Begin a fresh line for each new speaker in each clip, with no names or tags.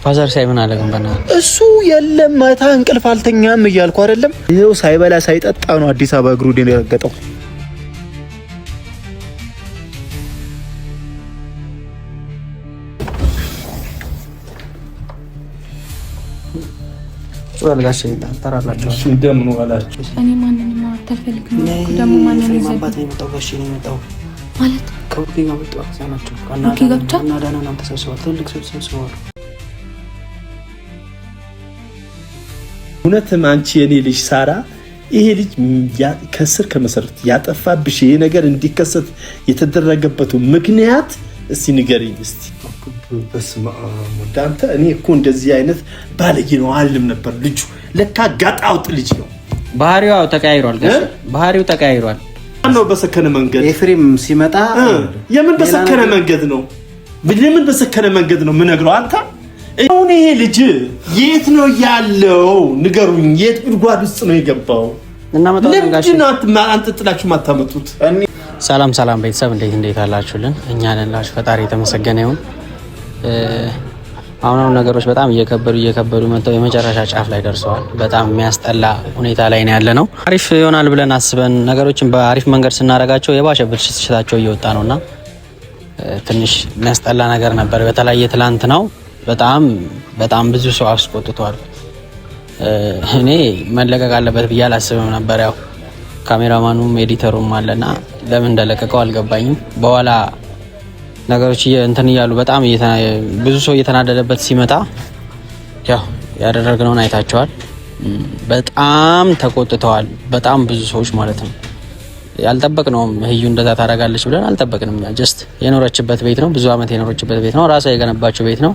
ፋዘር ሳይመን አለግን በና
እሱ የለም ማታ እንቅልፍ አልተኛም እያልኩ አይደለም። ይሄው ሳይበላ ሳይጠጣ ነው አዲስ አበባ እግሩ ደረገጠው።
ወልጋሽ ተራላችሁ
እሱ እንደምን ዋላችሁ?
እኔ ማንንም አታፈልግም ደግሞ ማንንም ይዘብ
ተጋሽ ነው የመጣው
ማለት
ከውጪ ጋር መጣው አሳናችሁ
ካና
ዳና ናም ተሰብስበው ትልቅ ስብስብ
እውነትም አንቺ የኔ ልጅ ሳራ ይሄ ልጅ ከስር ከመሰረት ያጠፋብሽ ይሄ ነገር እንዲከሰት የተደረገበት ምክንያት እስቲ ንገሪኝ እስቲ። በስመ አብ ወዳንተ እኔ እኮ እንደዚህ አይነት ባለጌ ነው አልልም ነበር። ልጁ ለካ ጋጣውጥ ልጅ ነው።
ባህሪው ተቀያይሯል። ባህሪው ተቀያይሯል
ነው በሰከነ መንገድ
ኤፍሬም ሲመጣ
የምን በሰከነ መንገድ ነው? ለምን በሰከነ መንገድ ነው ምነግረው? አንተ አሁን ይሄ ልጅ የት ነው ያለው? ንገሩኝ። የት ጉድጓድ ውስጥ ነው የገባው?
እና መጣው ጋሽ
አንተ ጥላችሁ ማታመጡት።
ሰላም ቤተሰብ እንዴት አላችሁልን? እኛ ነን ላሽ ፈጣሪ የተመሰገነ ይሁን። አሁን ነገሮች በጣም እየከበዱ መጥተው የመጨረሻ ጫፍ ላይ ደርሰዋል። በጣም የሚያስጠላ ሁኔታ ላይ ነው ያለነው። አሪፍ ይሆናል ብለን አስበን ነገሮችን በአሪፍ መንገድ ስናረጋቸው የባሰ ብልሽታቸው እየወጣ ነውና ትንሽ የሚያስጠላ ነገር ነበር። በተለይ ትላንት ነው በጣም ብዙ ሰው አስቆጥቷል። እኔ መለቀቅ አለበት ብዬ አላስብም ነበር። ያው ካሜራማኑም ኤዲተሩም አለና ለምን እንደለቀቀው አልገባኝም። በኋላ ነገሮች እንትን እያሉ በጣም ብዙ ሰው እየተናደደበት ሲመጣ ያው ያደረግነውን አይታቸዋል። በጣም ተቆጥተዋል። በጣም ብዙ ሰዎች ማለት ነው። ያልጠበቅነውም ህዩ እንደዛ ታደርጋለች ብለን አልጠበቅንም። ጀስት የኖረችበት ቤት ነው። ብዙ አመት የኖረችበት ቤት ነው። ራሷ የገነባችው ቤት ነው።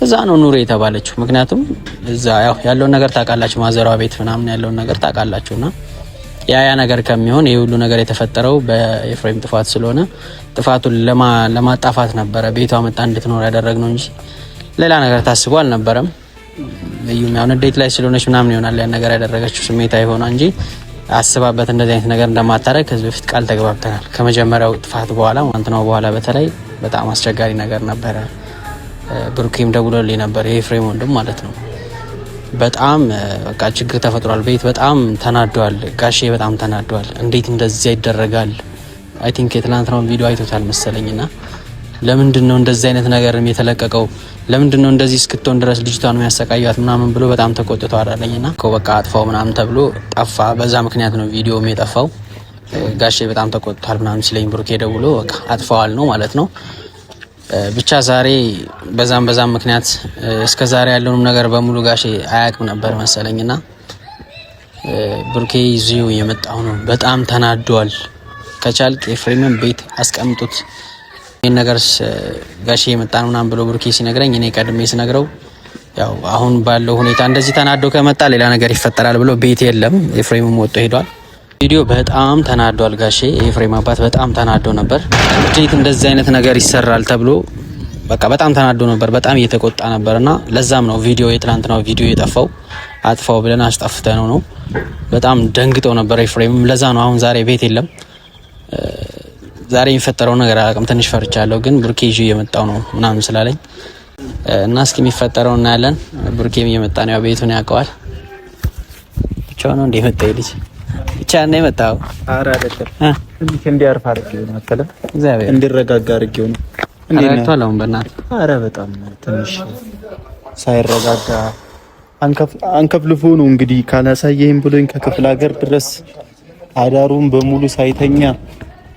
እዛ ነው ኑሮ የተባለችው። ምክንያቱም እዛ ያው ያለውን ነገር ታውቃላችሁ። ማዘሯ ቤት ምናምን ያለውን ነገር ታውቃላችሁና ያ ነገር ከሚሆን ይሄ ሁሉ ነገር የተፈጠረው በኤፍሬም ጥፋት ስለሆነ ጥፋቱን ለማጣፋት ነበረ ቤቷ መጣ እንድትኖር ያደረግነው እንጂ ሌላ ነገር ታስቦ አልነበረም። እዩም ያው ንዴት ላይ ስለሆነች ምናምን ይሆናል ያን ነገር ያደረገችው ስሜታዊ ሆና እንጂ አስባበት እንደዚህ አይነት ነገር እንደማታረግ ከዚህ በፊት ቃል ተግባብተናል። ከመጀመሪያው ጥፋት በኋላ ነው በኋላ በተለይ በጣም አስቸጋሪ ነገር ነበረ። ብሩኬም ደውሎልኝ ነበር የኤፍሬም ወንድም ማለት ነው። በጣም በቃ ችግር ተፈጥሯል። ቤት በጣም ተናዷል። ጋሼ በጣም ተናዷል። እንዴት እንደዚህ ይደረጋል? አይ ቲንክ የትናንትናው ቪዲዮ አይቶታል መሰለኝና ለምንድነው እንደዚህ አይነት ነገርም የተለቀቀው? ለምንድነው እንደዚህ እስክትሆን ድረስ ልጅቷን የሚያሰቃያት ምናምን ብሎ በጣም ተቆጥቶ አላለኝና በቃ አጥፋው ምናምን ተብሎ ጠፋ። በዛ ምክንያት ነው ቪዲዮም የጠፋው። ጋሼ በጣም ተቆጥቷል ምናምን ሲለኝ ብሩኬ ደውሎ በቃ አጥፋዋል ነው ማለት ነው። ብቻ ዛሬ በዛም ምክንያት እስከ ዛሬ ያለውን ነገር በሙሉ ጋሼ አያውቅም ነበር መሰለኝና ብሩኬ ይዞ የመጣው ነው። በጣም ተናዷል። ከቻልክ ኤፍሬምን ቤት አስቀምጡት ይሄን ነገር ጋሼ የመጣ ነው ምናምን ብሎ ብሩኬ ሲነግረኝ እኔ ቀድሜ ሲነግረው ያው አሁን ባለው ሁኔታ እንደዚህ ተናዶ ከመጣ ሌላ ነገር ይፈጠራል ብሎ ቤት የለም ኤፍሬምም ወጥቶ ሄዷል። ቪዲዮ በጣም ተናዷል ጋሼ። ኤፍሬም አባት በጣም ተናዶ ነበር። እንዴት እንደዚህ አይነት ነገር ይሰራል ተብሎ በቃ በጣም ተናዶ ነበር። በጣም እየተቆጣ ነበርና ለዛም ነው ቪዲዮ የትናንትናው ቪዲዮ የጠፋው። አጥፋው ብለን አስጠፍተነው ነው። በጣም ደንግጦ ነበር ኤፍሬም። ለዛ ነው አሁን ዛሬ ቤት የለም። ዛሬ የሚፈጠረው ነገር አላውቅም። ትንሽ ፈርቻለሁ፣ ግን ብሩኬ ይዤ እየመጣው ነው ምናምን ስላለኝ እና እስኪ የሚፈጠረው እናያለን። ብሩኬም እየመጣ ነው። ያው ቤቱን ያውቀዋል። ብቻው ነው እንደ መጣ ልጅ ብቻ ነው የመጣው። ኧረ አይደለም እንዴ እንዲያርፍ አድርጌው ነው አትልም? እግዚአብሔር እንዲረጋጋ አድርጌው ነው እንዴ ነው ታላውን በእናትህ። ኧረ በጣም ትንሽ ሳይረጋጋ አንከፍልፎ ነው እንግዲህ ካላሳየህም ብሎኝ ከክፍለ ሀገር ድረስ አዳሩን በሙሉ ሳይተኛ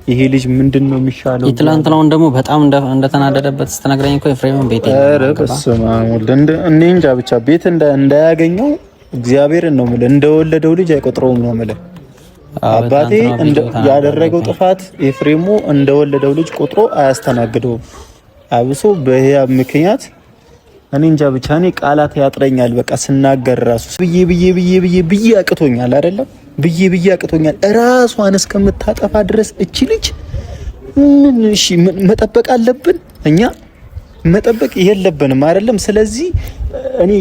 ይሄ ልጅ ምንድነው የሚሻለው? የትላንትናውን ደግሞ በጣም እንደተናደደበት ስትነግረኝ እኮ ኤፍሬምን ቤት ይሄ ኧረ በስመ አብ ወልድ እኔ እንጃ ብቻ ቤት እንዳያገኘው እግዚአብሔርን ነው የምልህ። እንደወለደው ልጅ አይቆጥረውም ነው የምልህ። አባቴ ያደረገው ጥፋት ኤፍሬሙ እንደወለደው ልጅ ቆጥሮ አያስተናግደውም። አብሶ በህያብ ምክንያት እኔ እንጃ ብቻ እኔ ቃላት ያጥረኛል። በቃ ስናገር ራሱ ብዬ አቅቶኛል አይደለም ብዬ አቅቶኛል። ራሷን እስከምታጠፋ ድረስ እቺ ልጅ ምን እሺ መጠበቅ አለብን እኛ? መጠበቅ የለብንም አይደለም። ስለዚህ እኔ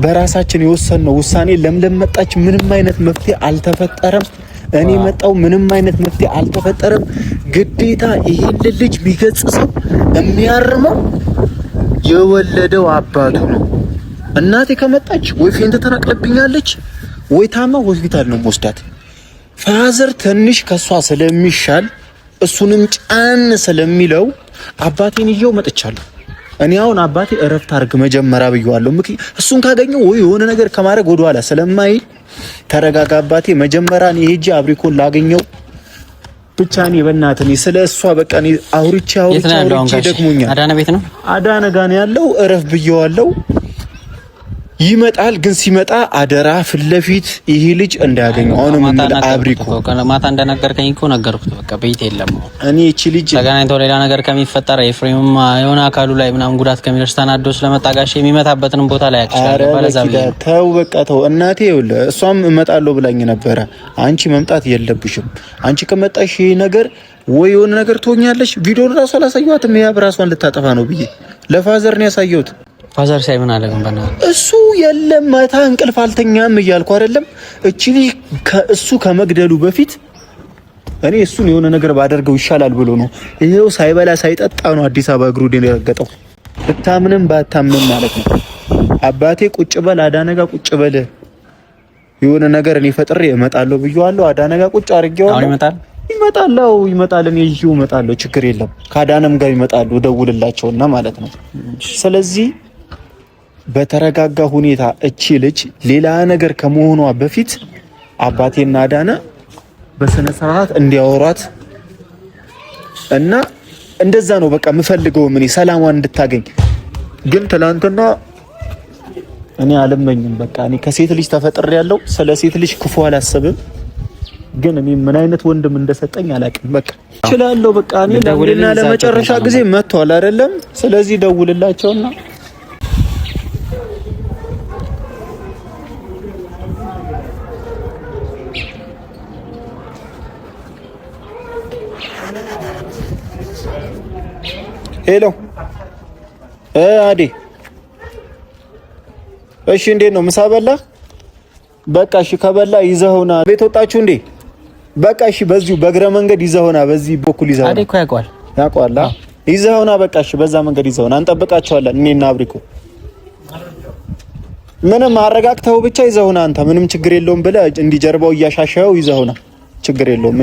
በራሳችን የወሰነው ውሳኔ ለምለም መጣች፣ ምንም አይነት መፍትሄ አልተፈጠረም። እኔ መጣው፣ ምንም አይነት መፍትሄ አልተፈጠረም። ግዴታ ይሄን ልጅ ቢገጽሰው የሚያርመው
የወለደው አባቱ ነው። እናቴ ከመጣች ወይ ፌንት ተነቅለብኛለች ወይ ታማ ሆስፒታል ነው የምወስዳት። ፋዘር ትንሽ ከሷ ስለሚሻል እሱንም ጫን ስለሚለው አባቴን ይዤው መጥቻለሁ። እኔ አሁን አባቴ እረፍት አድርግ መጀመሪያ ብየዋለሁ። እሱን ካገኘው ወይ የሆነ ነገር ከማድረግ ወደኋላ ስለማይል ተረጋጋ አባቴ። መጀመሪያ እኔ ሄጄ አብሪኮን ላገኘው ብቻ። እኔ በእናትህ እኔ ስለ እሷ በቃ እኔ አውርቼ ደክሞኛል።
አዳነ ቤት ነው
አዳነ ጋር ነው ያለው። እረፍ ብየዋለሁ። ይመጣል ግን ሲመጣ አደራ ፊት ለፊት ይሄ ልጅ እንዳያገኘው። አሁንም አብሪኮ
ማታ እንደነገርከኝ እኮ ነገርኩት። በቃ ቤት የለም።
እኔ እቺ ልጅ
ተገናኝተው ሌላ ነገር ከሚፈጠር ኤፍሬም የሆነ አካሉ ላይ ምናምን ጉዳት ከሚደርስ ተናዶ ስለመጣጋሽ የሚመታበትን ቦታ ላይ ያክሻል።
ተው በቃ ተው እናቴ። ይኸውልህ እሷም እመጣለሁ ብላኝ ነበረ። አንቺ መምጣት የለብሽም። አንቺ ከመጣሽ ይሄ ነገር ወይ የሆነ ነገር ትሆኛለሽ። ቪዲዮውን ራሱ አላሳየኋትም። ያ ራሷን ልታጠፋ ነው ብዬ ለፋዘር ነው ያሳየሁት።
ፋዘር ሳይ ምን አለ ግን
እሱ የለም ማታ እንቅልፍ አልተኛም እያልኩ አይደለም። እቺ ከእሱ ከመግደሉ በፊት እኔ እሱን የሆነ ነገር ባደርገው ይሻላል ብሎ ነው። ይሄው ሳይበላ ሳይጠጣ ነው አዲስ አበባ እግሩን የረገጠው። ብታምንም ባታምንም ማለት ነው። አባቴ ቁጭ በል አዳነ ጋር ቁጭ በል የሆነ ነገር እኔ ፈጥሬ እመጣለሁ ብየዋለሁ። አዳነ ጋር ቁጭ አድርጌዋለሁ።
አሁን
ይመጣል። እኔ ይዤው እመጣለሁ። ችግር የለም። ከአዳነም ጋር ይመጣሉ። ደውልላቸውና ማለት ነው። ስለዚህ በተረጋጋ ሁኔታ እቺ ልጅ ሌላ ነገር ከመሆኗ በፊት አባቴና አዳነ በስነ ስርዓት እንዲያወሯት እና እንደዛ ነው በቃ የምፈልገው እኔ ሰላሟን እንድታገኝ። ግን ትናንትና እኔ አልመኝም። በቃ እኔ ከሴት ልጅ ተፈጥሬያለሁ። ስለ ሴት ልጅ ክፉ አላሰብም። ግን እኔ ምን አይነት ወንድም እንደሰጠኝ አላውቅም። በቃ እችላለሁ። በቃ እኔ ለመጨረሻ ጊዜ መጥቷል አይደለም። ስለዚህ ደውልላቸውና ሄሎ አዴ፣ እሺ እንዴት ነው? ምሳ በላ? በቃ እሺ ከበላ ይዘውና ቤት ወጣችሁ እንዴ? በቃ እሺ በዚሁ በእግረ መንገድ ይዘውና በዚህ በኩል ይዘውና።
አዴ እኮ ያውቀዋል።
ይዘውና በቃ እሺ በዛ መንገድ ይዘውና እንጠብቃቸዋለን። እኔና አብሪኮ ምንም አረጋግተው ብቻ ይዘውና አንተ ምንም ችግር የለውም ብለህ እንዲጀርባው እያሻሻው ይዘውና ችግር የለውም።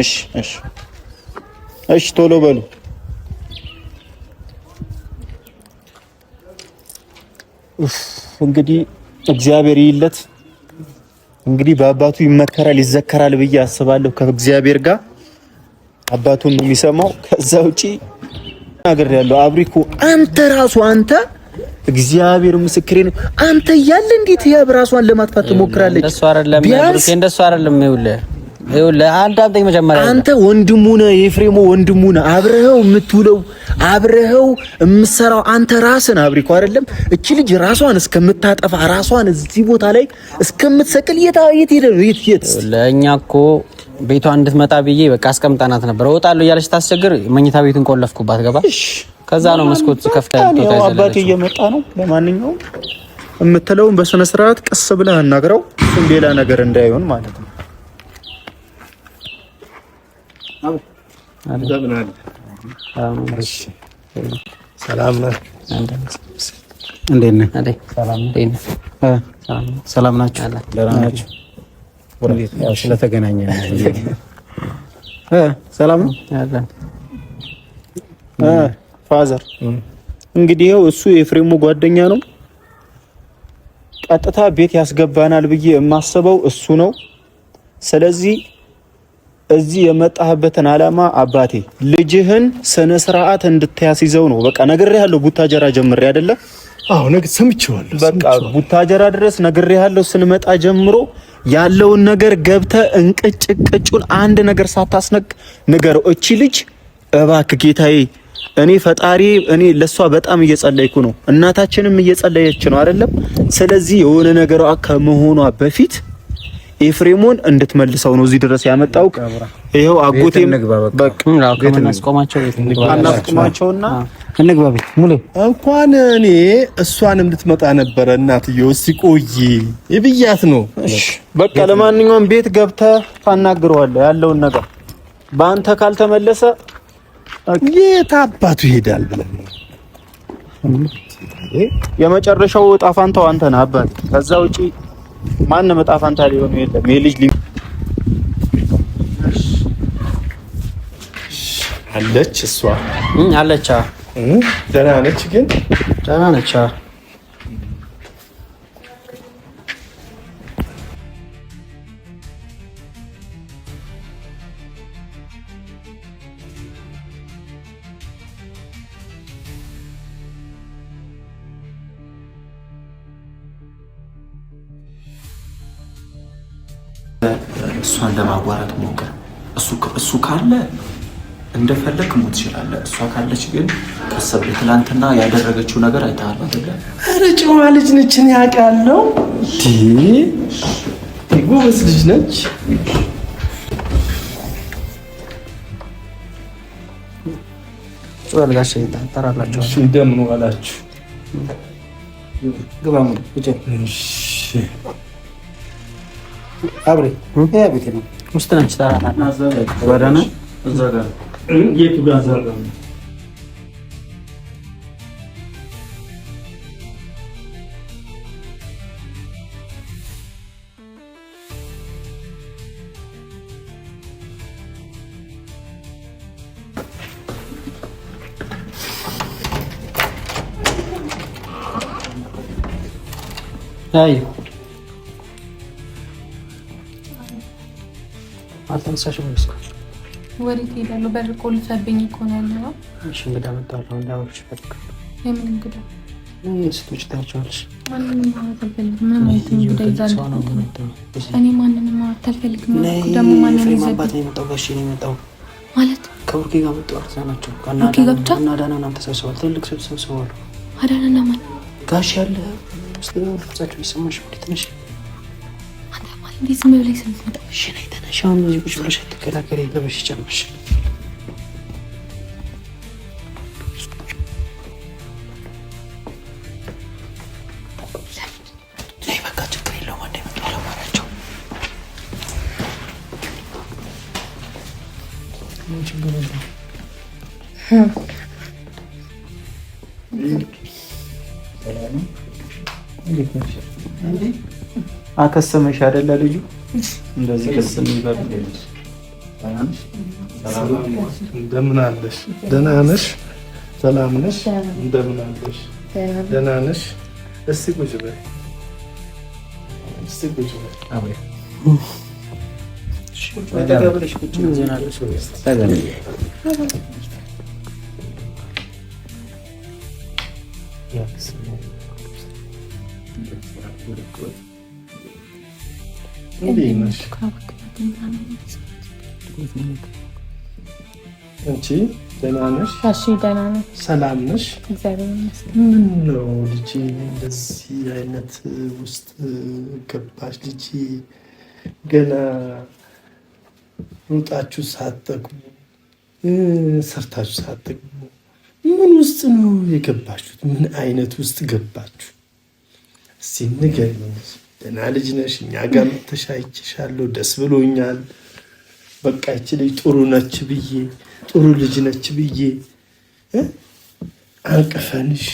እሺ ቶሎ በሉ። እንግዲህ እግዚአብሔር ይለት እንግዲህ በአባቱ ይመከራል ይዘከራል ብዬ አስባለሁ። ከእግዚአብሔር ጋር አባቱን ነው የሚሰማው። ከዛ ውጪ ነገር ያለው አብሪኮ አንተ እግዚአብሔር ምስክሬ ነው። አንተ እያለ እንዴት ራሷን ለማጥፋት ትሞክራለች?
እንደሱ አይደለም። ይኸውልህ አዳምጠኝ መጀመሪያ።
አንተ ወንድሙ ነህ፣ የኤፍሬሞ ወንድሙ ነህ። አብረኸው የምትውለው አብረኸው የምትሰራው አንተ ራስን አብሪኮ አይደለም። እቺ ልጅ ራሷን እስከምታጠፋ ራሷን እዚህ ቦታ ላይ እስከምትሰቅል የት ሄደ ነው? የት
ለእኛ እኮ ቤቷ እንድትመጣ ብዬ በቃ አስቀምጠናት ነበር። እወጣለሁ እያለች ታስቸግር መኝታ ቤቱን ቆለፍኩባት። ገባሽ? ከዛ ነው መስኮት ከፍተህ
ነው አባቴ እየመጣ ነው። ለማንኛውም የምትለውን በስነ ስርዓት ቀስ ብለህ አናግረው። እሱም ሌላ ነገር እንዳይሆን ማለት ነው። ሰላም ነህ? እንዴት ነህ? ሰላም ናችሁ? ደህና ናችሁ? ያው ስለተገናኘን ሰላም ነው። ፋዘር እንግዲህ ይኸው እሱ የኤፍሬሙ ጓደኛ ነው። ቀጥታ ቤት ያስገባናል ብዬ የማስበው እሱ ነው። ስለዚህ እዚህ የመጣህበትን ዓላማ አባቴ ልጅህን ስነ ስርዓት እንድታስይዘው ነው። በቃ ነግሬሃለሁ። ቡታጀራ ጀምሬ አይደለ?
አዎ ነገር ሰምቼዋለሁ።
በቃ ቡታጀራ ድረስ ነግሬሃለሁ። ስንመጣ ጀምሮ ያለውን ነገር ገብተህ እንቅጭቅጩን አንድ ነገር ሳታስነቅ ንገረው። እቺ ልጅ እባክህ ጌታዬ፣ እኔ ፈጣሪ እኔ ለሷ በጣም እየጸለይኩ ነው። እናታችንም እየጸለየች ነው አይደለም? ስለዚህ የሆነ ነገር ከመሆኗ በፊት ኤፍሬሞን እንድትመልሰው ነው እዚህ ድረስ ያመጣው። ይሄው አጎቴም በቃ እናስቆማቸውና እንግባ ቤት ሙሉ
እንኳን እኔ እሷን እንድትመጣ ነበረ እናትየው ሲቆይ ይብያት ነው።
በቃ ለማንኛውም ቤት ገብተህ ታናግረዋለህ ያለውን ነገር። በአንተ ካልተመለሰ
የት አባቱ ይሄዳል ብለን
የመጨረሻው ዕጣ ፋንታው አንተ ነህ አባት። ከዛ ውጪ ማንም ዕጣ ፋንታ ሊሆን የለም። የልጅ
አለች እሷ
አለች።
ደህና ነች፣ ግን
ደህና ነች።
እሷን ለማዋራት ሞክር። እሱ ካለ እንደፈለክ ሞት ትችላለህ። እሷ ካለች ግን ቀሰብ ትላንትና ያደረገችው ነገር አይተሃል አይደለ?
ኧረ ጨዋ ልጅ ነች፣ እኔ አውቃለሁ። ጎበዝ ልጅ ነች።
ጭወልጋሽ ተራላችሁ።
እሺ እንደምን ዋላችሁ?
ግባሙ እጄ አብሬ ያ ቤቴ ነው ውስጥ ነች። ተራራና ወደነ እዛ ጋር
የቱ ጋር ዘራ ነው?
አይ አትንሳሽ ወይስ
ወዴት ሄዳለሁ? በር ቆልፈብኝ እኮ ነው ያለው።
እሺ እንግዳ መጣለሁ እንዳወርሽ ፈጥክ
የምን እንግዳ?
ስቶች ታያቸዋለሽ።
ማንንም ማውራት አልፈልግም። ምን አይነት እንግዳ ይዛል? እኔ ማንንም ማውራት አልፈልግም። ደግሞ ማንንም ይዘል
አባት ነው የመጣው። ጋሼ ነው የመጣው
ማለት
ከብሩኬ ጋር መጣው። አርተናቸው
ከብሩኬ ጋር ብቻ
እና ዳናናም ተሰብስበዋል። ትልቅ ስብሰባ ተሰብስበዋል።
አዳናና ማን
ጋሼ ያለ ስተውልጻቸው ይሰማሽ ትንሽ
አንተ ማለት እንዴት ዝም ብለሽ ስምትመጣ?
እሺ ነይ ተነሽ። አሁን እዚህ ቁጭ ብለሽ አትከላከሪ። ለበሽ ጨምሽ ነይ በቃ ችግር የለውም። አንዴ መጥቶ አለማራቸው ችግር የለውም።
አከሰመሽ አይደለ ልጁ እንደዚህ ከሰም ይባል።
እንደምን አለሽ? ደህና ነሽ? ሰላም ነሽ? እንደምን አለሽ? ደህና ነሽ? እስቲ ቁጭ በይ። እስቲ ቁጭ በይ። አብሬ
ተጋብለሽ ቁጭ ብለሽ
እንዴት ነሽ? አንቺ ደህና ነሽ?
እሺ ደህና ነኝ።
ሰላም ነሽ?
እግዚአብሔር ይመስገን።
ምን ነው ልጄ እንደዚህ አይነት ውስጥ ገባሽ? ልጄ ገና ሩጣችሁ ሳትጠግቡ ሰርታችሁ ሳትጠግቡ ምን ውስጥ ነው የገባችሁት? ምን አይነት ውስጥ ገባችሁ? እስቲ ንገሪኝ። ደህና ልጅ ነሽ? እኛ ጋር መተሽ አይቼሻለሁ፣ ደስ ብሎኛል። በቃ ይቺ ልጅ ጥሩ ነች ብዬ ጥሩ ልጅ ነች ብዬ አንቀፈንሽ።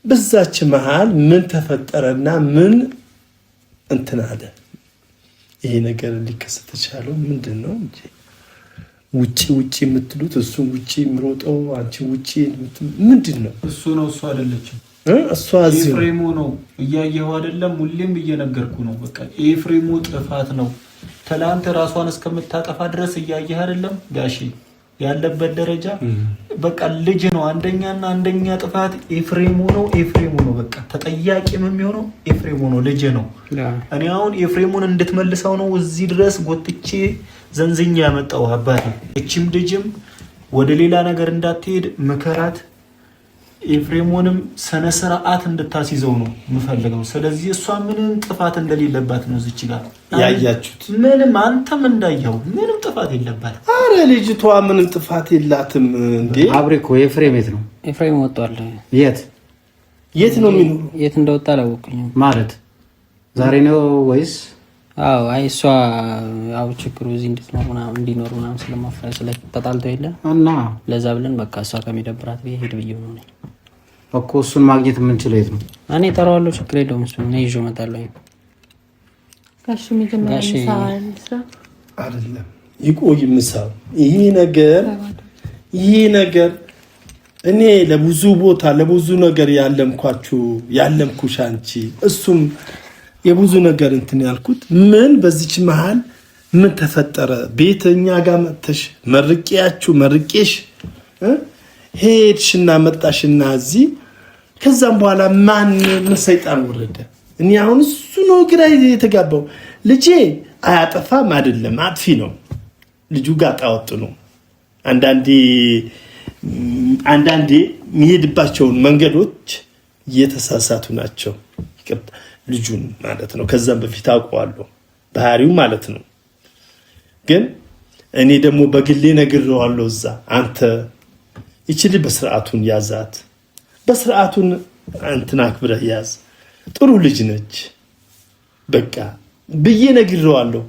በዛች መሃል ምን ተፈጠረና ምን እንትን አለ? ይሄ ነገር ሊከሰት የቻለው ምንድን ነው? እንጂ ውጪ ውጪ የምትሉት እሱን ውጪ የሚሮጠው አንቺ ውጪ ምንድን ነው?
እሱ ነው እሱ አይደለችም።
እሷ እዚህ
ኤፍሬሙ ነው እያየኸው አይደለም? ሁሌም እየነገርኩ ነው። በቃ ኤፍሬሙ ጥፋት ነው። ትላንት ራሷን እስከምታጠፋ ድረስ እያየህ አይደለም ጋሺ? ያለበት ደረጃ በቃ ልጅ ነው። አንደኛና አንደኛ ጥፋት ኤፍሬሙ ነው። ኤፍሬሙ ነው በቃ ተጠያቂም የሚሆነው ኤፍሬሙ ነው። ልጅ ነው። እኔ አሁን ኤፍሬሙን እንድትመልሰው ነው እዚህ ድረስ ጎትቼ ዘንዝኛ ያመጣው አባት። እቺም ልጅም ወደ ሌላ ነገር እንዳትሄድ ምከራት። ኤፍሬሙንም ስነ ስርዓት እንድታስይዘው ነው የምፈልገው። ስለዚህ እሷ ምንም ጥፋት እንደሌለባት ነው እዚች ጋር
ያያችሁት።
ምንም አንተም እንዳየው ምንም ጥፋት የለባት።
አረ ልጅቷ ምንም ጥፋት የላትም እንዴ።
አብሬ እኮ ኤፍሬም የት ነው? ኤፍሬም ወጥቷል። የት
ነው የሚኖሩ?
የት እንደወጣ አላወቅኝም።
ማለት ዛሬ ነው ወይስ?
አዎ አይ እሷ ያው ችግሩ እዚህ እንድትኖር ምናምን እንዲኖር ምናምን ስለማፈራ ስለተጣልተው የለ
እና
ለዛ ብለን በቃ እሷ ከሚደብራት ሄድ ብዬ ነው።
እኮ እሱን ማግኘት የምንችለው የት ነው?
እኔ እጠራዋለሁ፣ ችግር የለውም። እሱ እኔ ይዤው እመጣለሁ።
ጋሽ መጀመሪያ
አይደለም ይቆይ ምሳው። ይሄ ነገር እኔ ለብዙ ቦታ ለብዙ ነገር ያለምኩሽ አንቺ፣ እሱም የብዙ ነገር እንትን ያልኩት ምን በዚች መሃል ምን ተፈጠረ? ቤተኛ ጋር መጥተሽ መርቄሽ ሄድሽና መጣሽና እዚህ ከዛም በኋላ ምን ሰይጣን ወረደ? እኔ አሁን እሱ ነው ግራ የተጋባው። ልጄ አያጠፋም አይደለም አጥፊ ነው። ልጁ ጋር ጣወጥ ነው። አንዳንዴ የሚሄድባቸውን መንገዶች እየተሳሳቱ ናቸው። ይቅርታ ልጁን ማለት ነው። ከዛም በፊት አውቀዋለሁ ባህሪው ማለት ነው። ግን እኔ ደግሞ በግሌ ነግሬዋለሁ። እዛ አንተ ይችል በስርዓቱን ያዛት፣ በስርዓቱን አንተን አክብረህ ያዝ፣ ጥሩ ልጅ ነች በቃ ብዬ ነግሬዋለሁ።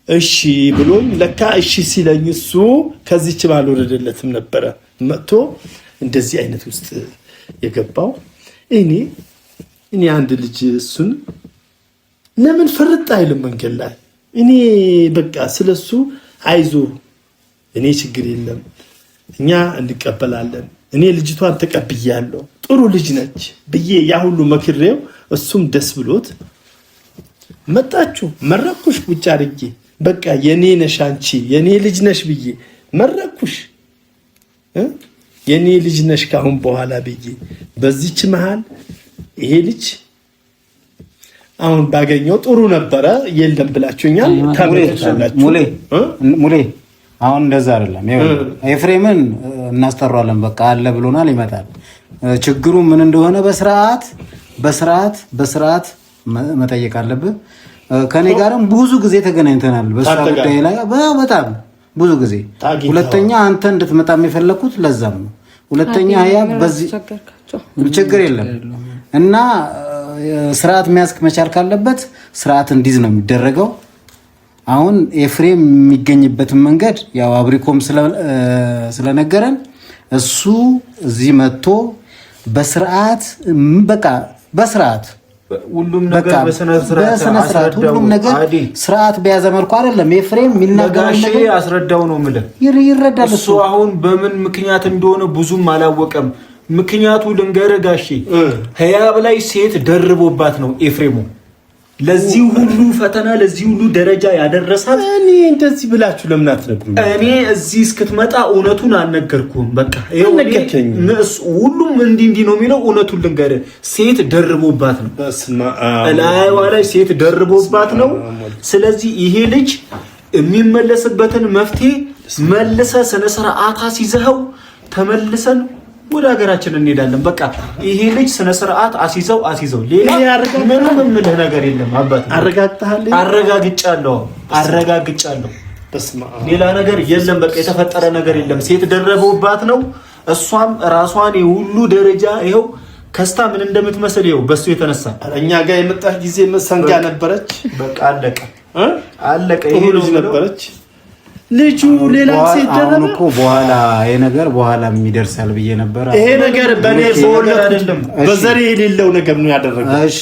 እሺ ብሎኝ ለካ እሺ ሲለኝ እሱ ከዚህች ባልወረደለትም ነበረ መጥቶ እንደዚህ አይነት ውስጥ የገባው። እኔ አንድ ልጅ እሱን ለምን ፍርጥ አይልም መንገድ ላይ? እኔ በቃ ስለሱ አይዞ፣ እኔ ችግር የለም እኛ እንቀበላለን፣ እኔ ልጅቷን ተቀብያለሁ ጥሩ ልጅ ነች ብዬ ያ ሁሉ መክሬው እሱም ደስ ብሎት መጣችሁ መረኩሽ ቁጭ አድርጌ በቃ የኔ ነሽ አንቺ የኔ ልጅ ነሽ ብዬ መረኩሽ፣ የኔ ልጅ ነሽ ካሁን በኋላ ብዬ በዚች መሃል ይሄ ልጅ አሁን ባገኘው ጥሩ ነበረ። የለም ብላችሁኛል። ታምሩታላችሁ።
ሙሌ አሁን እንደዛ አይደለም። ኤፍሬምን እናስጠራዋለን። በቃ አለ ብሎናል፣ ይመጣል። ችግሩ ምን እንደሆነ በስርዓት መጠየቅ አለብህ። ከኔ ጋርም ብዙ ጊዜ ተገናኝተናል በሷ ጉዳይ ላይ በጣም ብዙ ጊዜ። ሁለተኛ አንተ እንድትመጣ የፈለኩት ለዛም ነው። ሁለተኛ ያ በዚህ ችግር የለም እና ስርዓት መያዝ መቻል ካለበት ስርዓት እንዲዝ ነው የሚደረገው። አሁን ኤፍሬም የሚገኝበትን መንገድ ያው አብሪኮም ስለነገረን እሱ እዚህ መጥቶ በስርዓት
ሁሉም ነገር በስነ ስርዓት
ሁሉም ነገር ስርዓት በያዘ መልኩ አይደለም ኤፍሬም የሚናገረው ነገር
አስረዳው ነው የምልህ።
ይረዳል
እሱ አሁን በምን ምክንያት እንደሆነ ብዙም አላወቀም። ምክንያቱ ልንገርህ ጋሼ፣ ህያብ ላይ ሴት ደርቦባት ነው ኤፍሬሙ ለዚህ ሁሉ ፈተና ለዚህ ሁሉ ደረጃ ያደረሳት።
እኔ እንደዚህ ብላችሁ ለምን አትነግሩኝ?
እኔ እዚህ እስክትመጣ እውነቱን አልነገርኩም። በቃ ሁሉም እንዲህ ነው የሚለው። እውነቱን ልንገርህ፣ ሴት ደርቦባት ነው። እላይዋ ላይ ሴት ደርቦባት ነው። ስለዚህ ይሄ ልጅ የሚመለስበትን መፍትሄ መልሰ ስነ ስርዓት አስይዘኸው ተመልሰን ወደ ሀገራችን እንሄዳለን። በቃ ይሄ ልጅ ስነ ስርዓት አስይዘው ሌላ ምንም የምልህ ነገር የለም። አባት አረጋግጫለሁ። ሌላ ነገር የለም። በቃ የተፈጠረ ነገር የለም። ሴት ደረበውባት ነው። እሷም ራሷን የሁሉ ደረጃ ይኸው ከስታ ምን እንደምትመስል ይኸው በሱ የተነሳ
እኛ ጋር የመጣች ጊዜ መሰንጋ ነበረች።
በቃ አለቀ። ይሄ ልጅ ነበረች ልጁ ሌላ ሴት ደረበ
እኮ በኋላ ይሄ ነገር በኋላ የሚደርሳል ብዬ ነበር።
ይሄ ነገር በኔ በወለድ አይደለም በዘሬ የሌለው ነገር ነው ያደረገው።
እሺ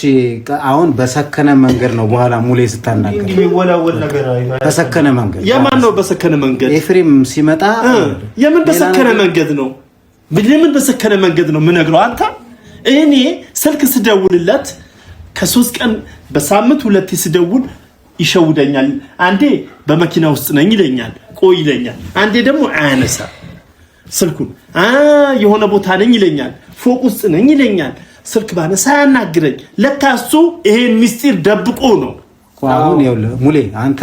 አሁን በሰከነ መንገድ ነው በኋላ ሙሌ ስታናገር
እንዲህ የሚወላወል ነገር
በሰከነ መንገድ
የማን ነው በሰከነ መንገድ?
ኤፍሬም ሲመጣ
የምን በሰከነ መንገድ ነው? ለምን በሰከነ መንገድ ነው የምነግረው? አንተ እኔ ስልክ ስደውልለት ከ3 ቀን በሳምንት 2 ስደውል ይሸውደኛል። አንዴ በመኪና ውስጥ ነኝ ይለኛል፣ ቆይ ይለኛል። አንዴ ደግሞ አያነሳ ስልኩን። የሆነ ቦታ ነኝ ይለኛል፣ ፎቅ ውስጥ ነኝ ይለኛል። ስልክ ባነሳ ያናግረኝ። ለካ እሱ ይሄን ሚስጥር ደብቆ ነው።
አሁን ይኸውልህ ሙሌ አንተ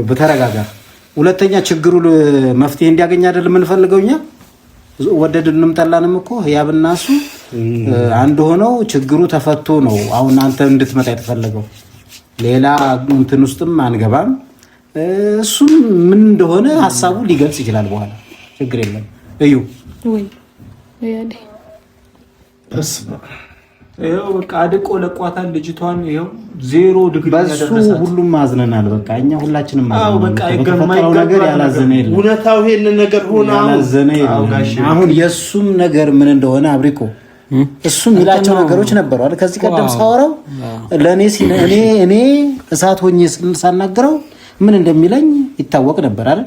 በተረጋጋ። ሁለተኛ ችግሩ መፍትሄ እንዲያገኝ አይደል የምንፈልገው እኛ። ወደድንም ጠላንም እኮ ህያብና እሱ አንድ ሆነው ችግሩ ተፈቶ ነው አሁን አንተ እንድትመጣ የተፈለገው። ሌላ እንትን ውስጥም አንገባም። እሱም ምን እንደሆነ ሐሳቡ ሊገልጽ ይችላል በኋላ። ችግር የለም። እዩ
ወይ ያዲ
ይኸው በቃ አድቆ ለቋታል ልጅቷን። ይኸው 0 ዲግሪ
በሱ ሁሉም አዝነናል። በቃ እኛ ሁላችንም አዝነናል። ነገር ያላዘነ የለም።
እውነታው ይሄን ነገር ሆነ
ያላዘነ የለም። አሁን የሱም ነገር ምን እንደሆነ አብሪኮ እሱ የሚላቸው ነገሮች ነበሩ አይደል? ከዚህ ቀደም ሳወራው ለኔ እኔ እሳት ሆኜ ሳናግረው ምን እንደሚለኝ ይታወቅ ነበር አይደል?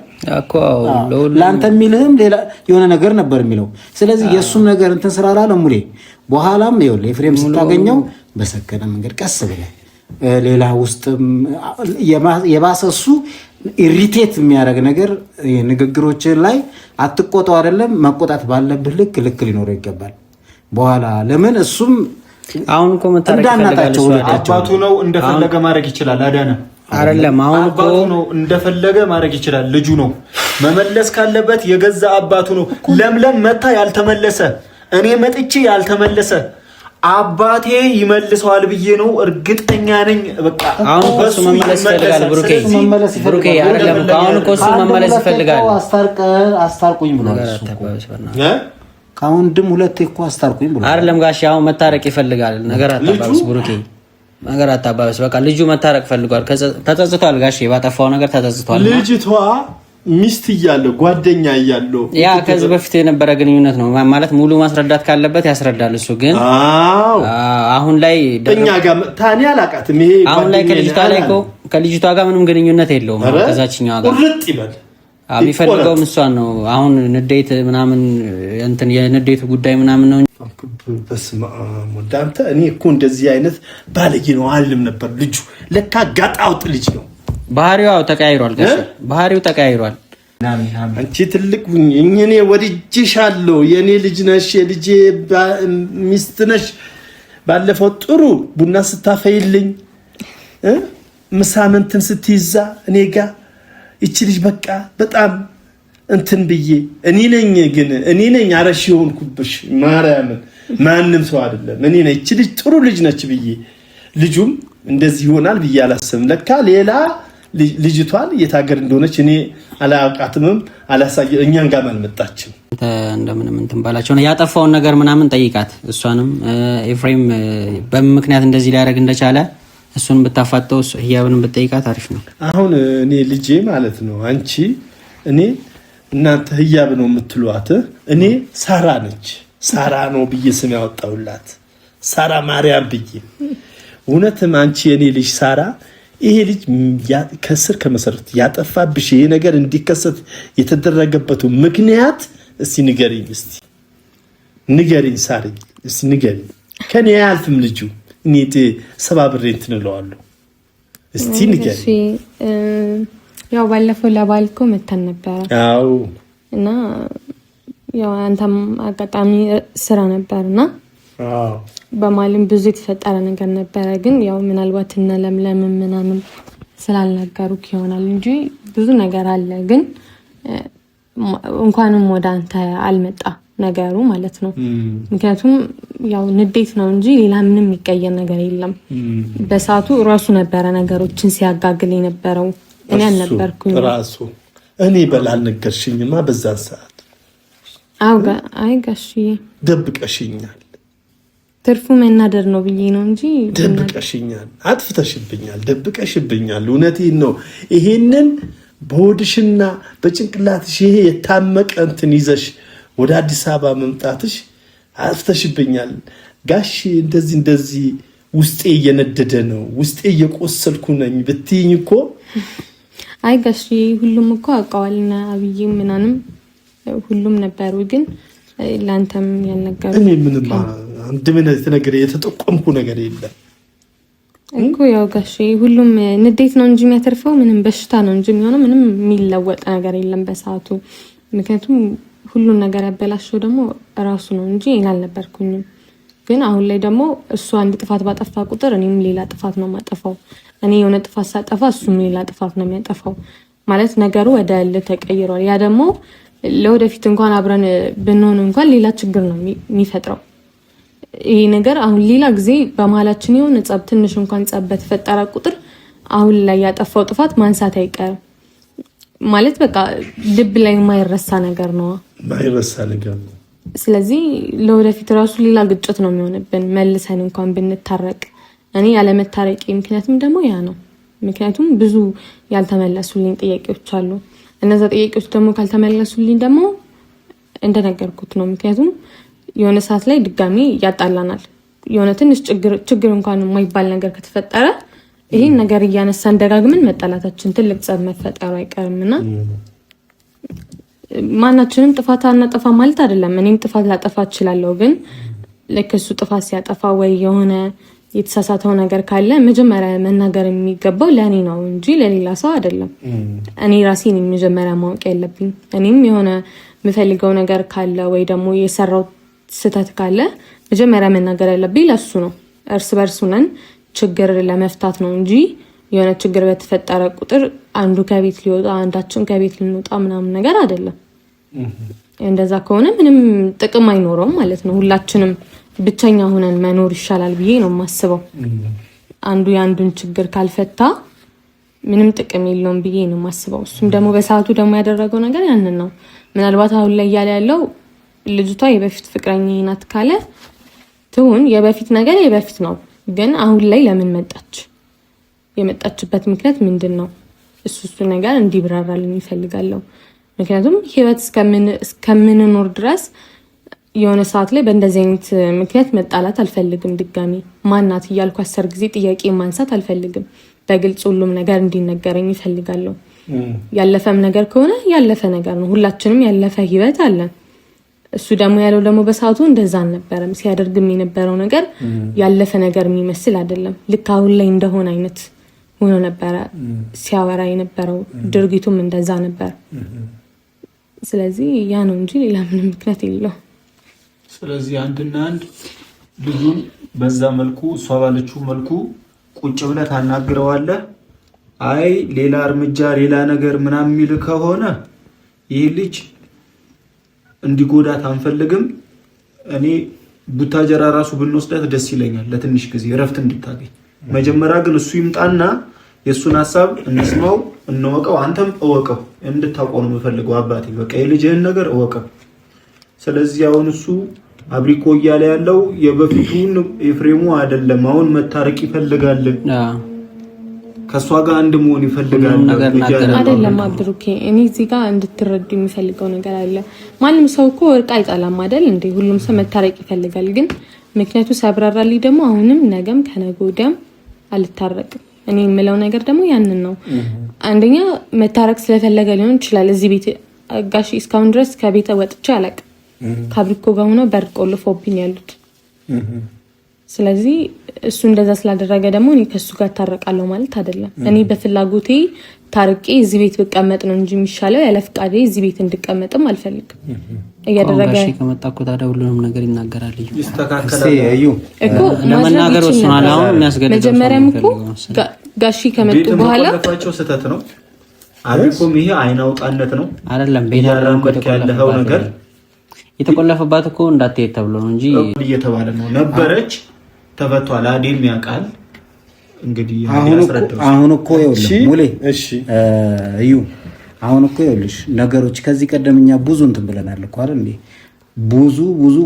ለአንተ የሚልህም ሌላ የሆነ ነገር ነበር የሚለው። ስለዚህ የእሱም ነገር እንትን ስላላለ ሙሌ በኋላም ይኸውልህ ኤፍሬም ስታገኘው በሰከነ መንገድ ቀስ ብለህ ሌላ ውስጥም የባሰ እሱ ኢሪቴት የሚያደርግ ነገር ንግግሮች ላይ አትቆጣው አይደለም መቆጣት ባለብህ ልክ ሊኖረው ይገባል። በኋላ ለምን እሱም
አሁን እኮ
እንዳናታቸው
አባቱ ነው እንደፈለገ ማድረግ ይችላል። አዳነ
አይደለም አሁን እኮ
አባቱ ነው እንደፈለገ ማድረግ ይችላል። ልጁ ነው መመለስ ካለበት የገዛ አባቱ ነው። ለምለም መታ ያልተመለሰ እኔ መጥቼ ያልተመለሰ አባቴ ይመልሰዋል ብዬ ነው እርግጠኛ ነኝ። በቃ
አሁን እሱ መመለስ ይፈልጋል። ብሩኬ አይደለም አሁን እኮ እሱ መመለስ ይፈልጋል።
አስታርቁኝ ብሏል። ከአሁንም ሁለቴ እኮ አስታርቁኝ ብሏል።
አይደለም ጋሽ አሁን መታረቅ ይፈልጋል። ነገር አታባብስ ብሩኬ፣ ነገር አታባብስ። በቃ ልጁ መታረቅ ፈልጓል። ተጸጽቷል። ጋሽ ባጠፋው ነገር ተጸጽቷል።
ልጅቷ ሚስት እያለው ጓደኛ እያለው
ያ ከዚህ በፊት የነበረ ግንኙነት ነው ማለት ሙሉ ማስረዳት ካለበት ያስረዳል። እሱ ግን አሁን ላይ
እኛ ጋር ታኒ አላቃትም። ይሄ
አሁን ላይ ከልጅቷ ጋር ምንም ግንኙነት የለውም። ከዛችኛው ጋር
ቁርጥ ይላል።
የሚፈልገውም እሷን ነው። አሁን ንዴት ምናምን እንትን የንዴቱ ጉዳይ ምናምን ነው።
በስመ አብ ወዳንተ እኔ እኮ እንደዚህ አይነት ባለጌ ነው አልልም ነበር። ልጁ ለካ ጋጣውጥ ልጅ ነው። ባህሪው ተቀያይሯል። ጋሽ ባህሪው ተቀያይሯል። አንቺ ትልቅ እኔ ወድጄሻለሁ፣ የኔ ልጅ ነሽ፣ የልጄ ሚስት ነሽ። ባለፈው ጥሩ ቡና ስታፈይልኝ ምሳምንትን ስትይዛ እኔ ጋር እቺ ልጅ በቃ በጣም እንትን ብዬ እኔ ነኝ አረሽ የሆንኩብሽ ማርያምን፣ ማንም ሰው አይደለም። እኔ ነኝ እቺ ልጅ ጥሩ ልጅ ነች ብዬ ልጁም እንደዚህ ይሆናል ብዬ አላሰብም። ለካ ሌላ ልጅቷን የታገር እንደሆነች እኔ አላውቃትምም። እኛን ጋር አልመጣችም።
እንደምንም እንትን ባላቸው ነው ያጠፋውን ነገር ምናምን ጠይቃት። እሷንም ኤፍሬም በምን ምክንያት እንደዚህ ሊያደርግ እንደቻለ እሱን ብታፋጠው ህያብንም ብትጠይቃት አሪፍ ነው።
አሁን እኔ ልጄ ማለት ነው አንቺ እኔ እናንተ ህያብ ነው የምትሏት፣ እኔ ሳራ ነች። ሳራ ነው ብዬ ስም ያወጣውላት ሳራ ማርያም ብዬ። እውነትም አንቺ የኔ ልጅ ሳራ ይሄ ልጅ ከስር ከመሰረት ያጠፋብሽ ይሄ ነገር እንዲከሰት የተደረገበት ምክንያት እስቲ ንገሪኝ። እስቲ ንገሪኝ ሳሪ፣ እስቲ ንገሪኝ። ከኔ አያልፍም ልጁ እኔ ሰባብሬ እንትን እለዋለሁ። እስቲ ንገሪኝ።
ያው ባለፈው ለባልኮ መተን ነበር።
አዎ
እና ያው አንተም አጋጣሚ ስራ ነበርና
አዎ
በማለም ብዙ የተፈጠረ ነገር ነበረ። ግን ያው ምናልባት እነ ለምለም ምናምን ስላልነገሩክ ይሆናል እንጂ ብዙ ነገር አለ። ግን እንኳንም ወደ አንተ አልመጣ ነገሩ ማለት ነው። ምክንያቱም ያው ንዴት ነው እንጂ ሌላ ምንም የሚቀየር ነገር የለም። በሰዓቱ ራሱ ነበረ ነገሮችን ሲያጋግል የነበረው። እኔ አልነበርኩኝ
ራሱ እኔ በላልነገርሽኝማ በዛን ሰዓት
አይ ጋሽዬ
ደብቀሽኛል።
ትርፉ መናደር ነው ብዬ ነው እንጂ
ደብቀሽኛል፣ አጥፍተሽብኛል፣ ደብቀሽብኛል። እውነቴን ነው። ይሄንን በሆድሽና በጭንቅላትሽ ይሄ የታመቀ እንትን ይዘሽ ወደ አዲስ አበባ መምጣትሽ አጥፍተሽብኛል ጋሽ። እንደዚህ ውስጤ እየነደደ ነው፣ ውስጤ እየቆሰልኩ ነኝ ብትይኝ እኮ
አይ ጋሽ ሁሉም እኮ አውቀዋልና አብዬ ምናንም ሁሉም ነበሩ። ግን ላንተም ያልነገሩ
እኔ ምንም አንድ ነገር የተጠቆምኩ ነገር የለም
እኮ። ያው ጋሽ ሁሉም ንዴት ነው እንጂ የሚያተርፈው ምንም በሽታ ነው እንጂ የሚሆነው ምንም የሚለወጥ ነገር የለም በሰዓቱ። ምክንያቱም ሁሉን ነገር ያበላሸው ደግሞ ራሱ ነው እንጂ እኔ አልነበርኩኝም። ግን አሁን ላይ ደግሞ እሱ አንድ ጥፋት ባጠፋ ቁጥር እኔም ሌላ ጥፋት ነው የማጠፋው። እኔ የሆነ ጥፋት ሳጠፋ እሱም ሌላ ጥፋት ነው የሚያጠፋው። ማለት ነገሩ ወደ እልህ ተቀይሯል። ያ ደግሞ ለወደፊት እንኳን አብረን ብንሆን እንኳን ሌላ ችግር ነው የሚፈጥረው ይሄ ነገር። አሁን ሌላ ጊዜ በመሀላችን የሆነ ጸብ፣ ትንሽ እንኳን ጸብ በተፈጠረ ቁጥር አሁን ላይ ያጠፋው ጥፋት ማንሳት አይቀርም። ማለት በቃ ልብ ላይ የማይረሳ ነገር ነው፣
ማይረሳ ነገር ነው።
ስለዚህ ለወደፊት ራሱ ሌላ ግጭት ነው የሚሆንብን መልሰን እንኳን ብንታረቅ። እኔ ያለመታረቂ ምክንያቱም ደግሞ ያ ነው። ምክንያቱም ብዙ ያልተመለሱልኝ ጥያቄዎች አሉ። እነዛ ጥያቄዎች ደግሞ ካልተመለሱልኝ ደግሞ እንደነገርኩት ነው። ምክንያቱም የሆነ ሰዓት ላይ ድጋሚ ያጣላናል። የሆነ ትንሽ ችግር እንኳን የማይባል ነገር ከተፈጠረ ይሄን ነገር እያነሳን ደጋግመን መጣላታችን ትልቅ ጸብ መፈጠሩ አይቀርምና ማናችንም ጥፋት አናጠፋ ማለት አይደለም። እኔም ጥፋት ላጠፋ እችላለሁ፣ ግን ለከሱ ጥፋት ሲያጠፋ ወይ የሆነ የተሳሳተው ነገር ካለ መጀመሪያ መናገር የሚገባው ለኔ ነው እንጂ ለሌላ ሰው አይደለም። እኔ ራሴን መጀመሪያ ማወቅ ያለብኝ። እኔም የሆነ የምፈልገው ነገር ካለ ወይ ደግሞ የሰራው ስህተት ካለ መጀመሪያ መናገር ያለብኝ ለሱ ነው። እርስ በርስ ሆነን ችግር ለመፍታት ነው እንጂ የሆነ ችግር በተፈጠረ ቁጥር አንዱ ከቤት ሊወጣ አንዳችን ከቤት ልንወጣ ምናምን ነገር አይደለም። እንደዛ ከሆነ ምንም ጥቅም አይኖረውም ማለት ነው። ሁላችንም ብቸኛ ሆነን መኖር ይሻላል ብዬ ነው የማስበው። አንዱ የአንዱን ችግር ካልፈታ ምንም ጥቅም የለውም ብዬ ነው የማስበው። እሱም ደግሞ በሰዓቱ ደግሞ ያደረገው ነገር ያንን ነው። ምናልባት አሁን ላይ ያለው ልጅቷ የበፊት ፍቅረኛ ናት ካለ ትሁን፣ የበፊት ነገር የበፊት ነው። ግን አሁን ላይ ለምን መጣች? የመጣችበት ምክንያት ምንድን ነው? እሱ ነገር እንዲብራራልን ይፈልጋለሁ። ምክንያቱም ህይወት እስከምንኖር ድረስ የሆነ ሰዓት ላይ በእንደዚህ አይነት ምክንያት መጣላት አልፈልግም። ድጋሚ ማናት እያልኩ 10 ጊዜ ጥያቄ ማንሳት አልፈልግም። በግልጽ ሁሉም ነገር እንዲነገረኝ ይፈልጋለሁ። ያለፈም ነገር ከሆነ ያለፈ ነገር ነው። ሁላችንም ያለፈ ህይወት አለን። እሱ ደግሞ ያለው ደግሞ በሰዓቱ እንደዛ አልነበረም። ሲያደርግም የነበረው ነገር ያለፈ ነገር የሚመስል አይደለም። ልክ አሁን ላይ እንደሆነ አይነት ሆኖ ነበረ ሲያወራ የነበረው። ድርጊቱም እንደዛ ነበር። ስለዚህ ያ ነው እንጂ ሌላ ምንም ምክንያት የለው።
ስለዚህ አንድና አንድ ልጁን በዛ መልኩ እሷ ባለችው መልኩ ቁጭ ብለህ ታናግረዋለህ። አይ ሌላ እርምጃ ሌላ ነገር ምናምን የሚል ከሆነ ይህ ልጅ እንዲጎዳት አንፈልግም። እኔ ቡታጀራ ራሱ ብንወስዳት ደስ ይለኛል፣ ለትንሽ ጊዜ እረፍት እንድታገኝ። መጀመሪያ ግን እሱ ይምጣና የእሱን ሀሳብ እንስማው፣ እንወቀው። አንተም እወቀው፣ እንድታውቀው ነው የምፈልገው አባቴ። በቃ የልጅህን ነገር እወቀው። ስለዚህ አሁን እሱ አብሪኮ እያለ ያለው የበፊቱን ኤፍሬሙ አይደለም። አሁን መታረቅ ይፈልጋል፣ ከሷ ጋር አንድ መሆን ይፈልጋል
አይደለም አብሩኬ። እኔ እዚህ ጋር እንድትረዱ የሚፈልገው ነገር አለ። ማንም ሰው እኮ እርቅ አይጣላም አይደል እንዴ? ሁሉም ሰው መታረቅ ይፈልጋል። ግን ምክንያቱ ሲያብራራልኝ ደግሞ አሁንም ነገም ከነገ ወዲያም አልታረቅም። እኔ የምለው ነገር ደግሞ ያንን ነው። አንደኛ መታረቅ ስለፈለገ ሊሆን ይችላል። እዚህ ቤት ጋሽ እስካሁን ድረስ ከቤተ ወጥቼ አላውቅም። ከአብሪኮ ጋር ሆኖ በር ቆልፎብኝ ያሉት። ስለዚህ እሱ እንደዛ ስላደረገ ደግሞ እኔ ከሱ ጋር ታረቃለሁ ማለት አይደለም። እኔ በፍላጎቴ ታርቄ እዚህ ቤት ብቀመጥ ነው እንጂ የሚሻለው ያለ ፍቃዴ እዚህ ቤት እንድቀመጥም አልፈልግም። እያደረገ
ከመጣ እኮ ታዲያ ሁሉንም ነገር ይናገራል።
ይስተካከላል
እኮ
ለመናገር ወስኗል። አሁን የሚያስገድደው
መጀመሪያም እኮ ጋሺ ከመጡ በኋላ
ቤተሰቦቻቸው ስህተት ነው። አብሪኮም ይሄ አይን አውጣነት ነው
አይደለም።
ቤት ያለው ነገር
የተቆለፈባት እኮ እንዳትሄድ ተብሎ ነው እንጂ
እየተባለ ነው። ነበረች ተፈቷል። አዴም ያውቃል እንግዲህ
አሁን እኮ ይኸውልህ ሙሌ፣ እሺ እዩ፣ አሁን እኮ ይኸውልሽ ነገሮች ከዚህ ቀደምኛ ብዙ እንትን ብለናል እኮ አይደል እንዴ?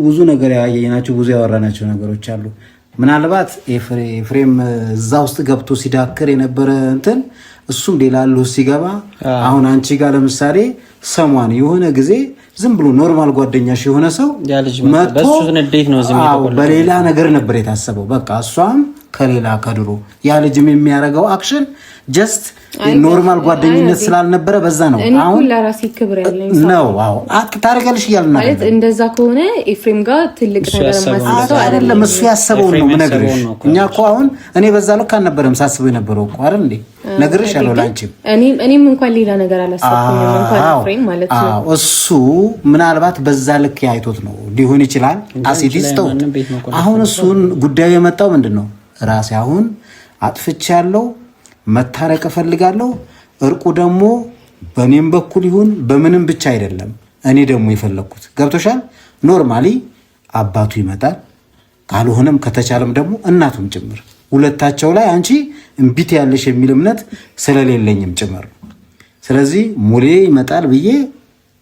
ብዙ ነገር ያየናቸው ብዙ ያወራናቸው ነገሮች አሉ። ምናልባት ኤፍሬም እዛ ውስጥ ገብቶ ሲዳክር የነበረ እንትን እሱም ሌላ አሉ ሲገባ፣ አሁን አንቺ ጋር ለምሳሌ ሰሟን የሆነ ጊዜ ዝም ብሎ ኖርማል ጓደኛሽ የሆነ ሰው መጥቶ በሌላ ነገር ነበር የታሰበው። በቃ እሷም ከሌላ ከድሮ ያ ልጅም የሚያደርገው አክሽን ጀስት ኖርማል ጓደኝነት ስላልነበረ በዛ ነው።
አሁን ለራሴ ክብር ያለኝ
ነው። አዎ ታደርጋለሽ እያልን
ማለት እንደዛ ከሆነ ኤፍሬም ጋር ትልቅ ነገር ማስበው
አይደለም። እሱ ያሰበው ነው ምነግርሽ። እኛ እኮ አሁን እኔ በዛ ልክ አልነበረም ሳስበው የነበረው እኮ አይደል እንዴ? ነግርሽ ያለው ላንቺም
እኔም እንኳን ሌላ ነገር አላሰብኩም እንኳን ኤፍሬም ማለት ነው።
እሱ ምናልባት በዛ ልክ ያይቶት ነው ሊሆን ይችላል። አሲዲስተው አሁን እሱን ጉዳዩ የመጣው ምንድነው? ራሴ አሁን አጥፍቻለሁ፣ መታረቅ እፈልጋለሁ። እርቁ ደግሞ በእኔም በኩል ይሁን በምንም ብቻ አይደለም። እኔ ደግሞ የፈለኩት ገብቶሻል። ኖርማሊ አባቱ ይመጣል፣ ካልሆነም ከተቻለም ደግሞ እናቱም ጭምር ሁለታቸው ላይ አንቺ እምቢት ያለሽ የሚል እምነት ስለሌለኝም ጭምር። ስለዚህ ሙሌ ይመጣል ብዬ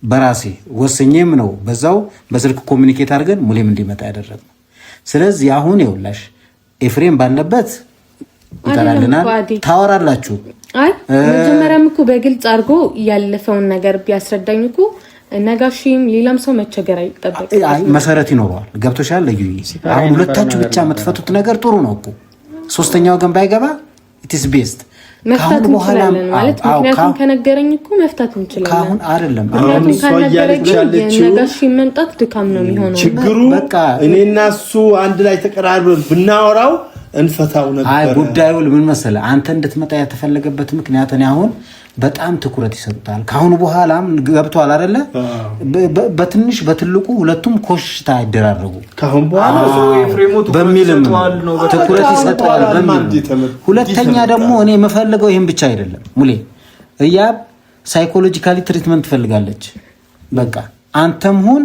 በራሴ ወሰኜም ነው በዛው በስልክ ኮሚኒኬት አድርገን ሙሌም እንዲመጣ ያደረግነው። ስለዚህ አሁን ይኸውልሽ ኤፍሬም ባለበት ይተላልናል፣ ታወራላችሁ።
አይ መጀመሪያም እኮ በግልጽ አድርጎ ያለፈውን ነገር ቢያስረዳኝ እኮ ነጋሽም ሌላም ሰው መቸገር አይጠበቅም።
መሰረት ይኖረዋል። ገብቶሻል? ለዩይ አሁን ሁለታችሁ ብቻ የምትፈቱት ነገር ጥሩ ነው እኮ ሶስተኛው ግን ባይገባ ኢትስ ቤስት
መፍታት እንችላለን ማለት ምክንያቱም ከነገረኝ እኮ መፍታት እንችላለን።
ካሁን አይደለም
ምክንያቱም ከነገረኝ የነጋሽ መምጣት ድካም ነው የሚሆነው።
ችግሩ እኔና እሱ አንድ ላይ ተቀራርበን ብናወራው እንፈታው ነበር።
አይ ጉዳዩ ምን መሰለህ አንተ እንድትመጣ የተፈለገበት ምክንያት እኔ አሁን በጣም ትኩረት ይሰጡታል። ካሁን በኋላም ገብቷል አይደለ? በትንሽ በትልቁ ሁለቱም ኮሽታ ይደራረጉ ካሁን በኋላ በሚልም ትኩረት ይሰጣል በሚል። ሁለተኛ ደግሞ እኔ የምፈልገው ይሄን ብቻ አይደለም ሙሌ እያብ ሳይኮሎጂካሊ ትሪትመንት ትፈልጋለች። በቃ አንተም ሁን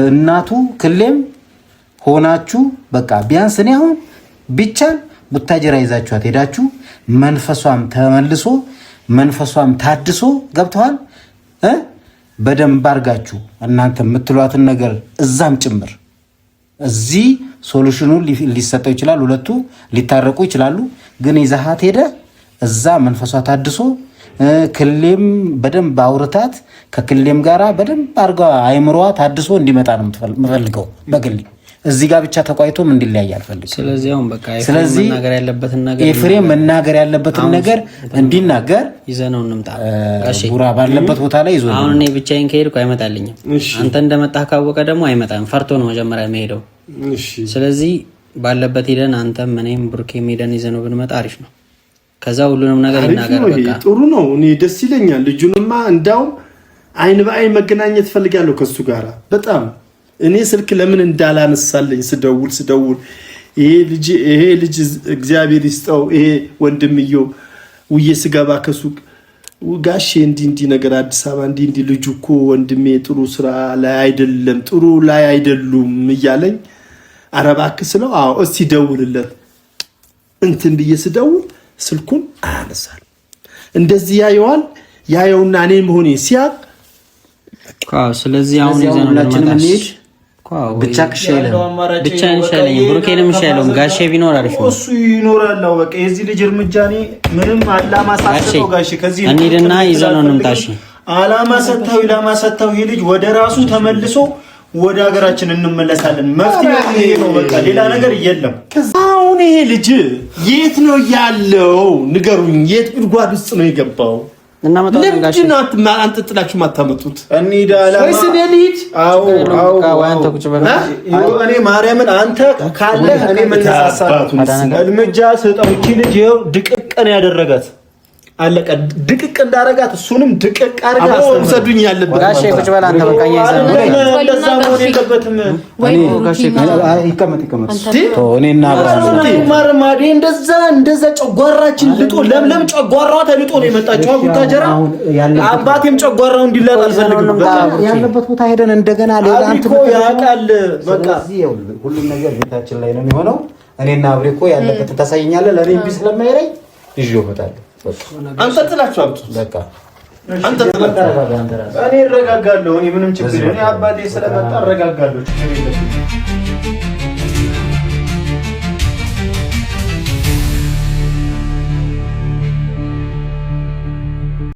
እናቱ ክሌም ሆናችሁ በቃ ቢያንስ እኔ አሁን ቢቻል ቡታጀራ ይዛችኋት ሄዳችሁ መንፈሷም ተመልሶ መንፈሷም ታድሶ ገብተዋል በደንብ አድርጋችሁ እናንተ የምትሏትን ነገር እዛም ጭምር እዚህ ሶሉሽኑ ሊሰጠው ይችላል። ሁለቱ ሊታረቁ ይችላሉ። ግን ይዛሃት ሄደ እዛ መንፈሷ ታድሶ ክሌም በደንብ አውርታት ከክሌም ጋራ በደንብ አድርጋ አይምሮዋ ታድሶ እንዲመጣ ነው የምፈልገው በግሌ። እዚህ ጋር ብቻ ተቋይቶም እንዲለያይ አልፈልግም።
ስለዚህ አሁን በቃ ኤፍሬም
መናገር ያለበትን ነገር እንዲናገር
ይዘነው እንምጣ።
እሺ ቡራ ባለበት ቦታ ላይ ይዞ
አሁን እኔ ብቻዬን ከሄድኩ አይመጣልኝም። አንተ እንደመጣህ ካወቀ ደግሞ አይመጣም። ፈርቶ ነው መጀመሪያ የሚሄደው።
እሺ ስለዚህ
ባለበት ሄደን አንተም እኔም ብሩኬም ሄደን ይዘነው ብንመጣ አሪፍ ነው። ከዛ ሁሉንም ነገር ይናገር። በቃ
ጥሩ ነው። እኔ ደስ ይለኛል። ልጁንማ እንዳው አይን በአይን መገናኘት ፈልጋለሁ ከሱ ጋራ በጣም እኔ ስልክ ለምን እንዳላነሳለኝ ስደውል ይሄ ልጅ እግዚአብሔር ይስጠው ይሄ ወንድምየው ውዬ ስገባ ከሱቅ ጋሼ እንዲህ ነገር አዲስ አበባ እንዲህ ልጁ እኮ ወንድሜ ጥሩ ስራ ላይ አይደለም ጥሩ ላይ አይደሉም እያለኝ አረባክ ስለው አዎ እስቲ ደውልለት እንትን ብዬ ስደውል ስልኩን አያነሳል። እንደዚህ ያየውና እኔ መሆኔ ሲያቅ
ስለዚህ አሁን ይዘናችን እንሄድ
ብቻ ከሻይለ
ብቻ እንሻለኝ ብሩኬንም እንሻለውም ጋሼ ቢኖር አሪፍ ነው።
እሱ ይኖራል። በቃ የዚህ ልጅ እርምጃኔ ምንም አላማ ሳሰጠው ጋሼ ከዚህ
እንሂድና ይዘነው እንምጣሽ።
አላማ ሰጣው ይሄ ልጅ ወደ ራሱ ተመልሶ ወደ ሀገራችን እንመለሳለን። መፍትሄው ይሄ ነው። በቃ ሌላ ነገር የለም።
አሁን ይሄ ልጅ የት ነው ያለው? ንገሩኝ። የት ጉድጓድ ውስጥ ነው የገባው?
እና መጣን ጋሽ
አንጥጥላችሁ ማታመጡት
እንሂድ አላማ
ወይስ እኔ ልሂድ?
አዎ
አንተ ቁጭ በል።
እኔ ማርያምን አንተ ካለ እኔ መነሳሳት እርምጃ ስጠው። እቺ ልጅ ይኸው ድቅቅን ያደረጋት አለቀ። ድቅቅ እንዳረጋት እሱንም ድቅቅ አርጋ
አስተውሰዱኝ ያለበት
ጋሼ ቁጭ በል አንተ በቃ ይዘን
እንደዛ መሆን የለበትም።
ወይ
ጋሼ ይቀመጥ እኔና
ማርማዴ እንደዛ ጨጓራችን ልጦ ለምለም ጨጓራዋ ተልጦ ነው የመጣችው። ቡታጀራ አባቴም ጨጓራው እንዲላጥ አልፈልግም።
ያለበት ቦታ ሄደን እንደገና ሌላ አንተ
ያውቃል። በቃ
ሁሉም ነገር ቤታችን ላይ ነው የሚሆነው። እኔና አብሬ እኮ ያለበት ታሳየኛለህ። ለኔ ቢስ ስለማይረኝ ይዤው እመጣለሁ።
አንተ ጥላችሁ አምጡ።
በቃ
አንተ ጥላችሁ
እኔ እረጋጋለሁ። እኔ ምንም ችግር እኔ አባቴ ስለመጣ እረጋጋለሁ። ችግር የለም።